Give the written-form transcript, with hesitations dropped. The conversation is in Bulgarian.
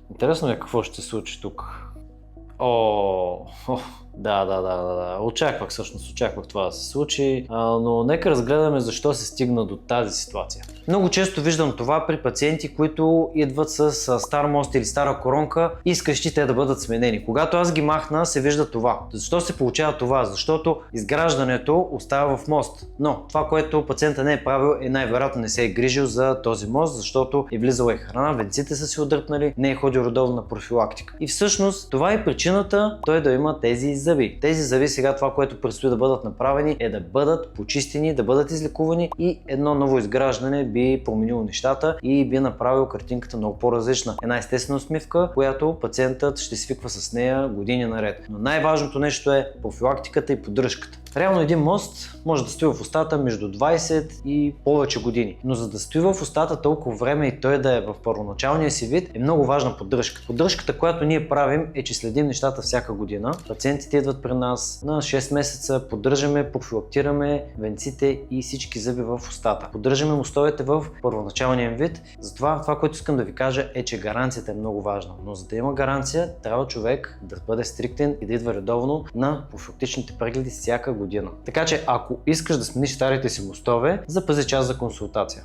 Интересно е какво ще се случи тук. О, да. Очаквах това да се случи, но нека разгледаме защо се стигна до тази ситуация. Много често виждам това при пациенти, които идват с стар мост или стара коронка, искащи те да бъдат сменени. Когато аз ги махна, се вижда това. Защо се получава това? Защото изграждането остава в мост. Но това, което пациента не е правил, е най-вероятно не се е грижил за този мост, защото е влизала и храна, венците са се отдръпнали, не е ходил редовно на профилактика. И всъщност това е причината той да има тези зъби. Тези зъби сега това, което предстои да бъдат направени, е да бъдат почистени, да бъдат излекувани и едно ново изграждане би променило нещата и би направил картинката много по-различна. Една естествена усмивка, която пациентът ще свиква с нея години наред. Но най-важното нещо е профилактиката и поддръжката. Реално един мост може да стои в устата между 20 и повече години. Но за да стои в устата толкова време и той да е в първоначалния си вид, е много важна поддръжка. Поддръжката, която ние правим, е, че следим нещата всяка година. Пациентите идват при нас на 6 месеца, поддържаме, профилактираме венците и всички зъби в устата. Поддържаме мостовете в първоначалния вид. Затова това, което искам да ви кажа, е, че гаранцията е много важна. Но за да има гаранция, трябва човек да бъде стриктен и да идва редовно на профилактичните прегледи всяка година. Така че ако искаш да смениш старите си мостове, запази час за консултация.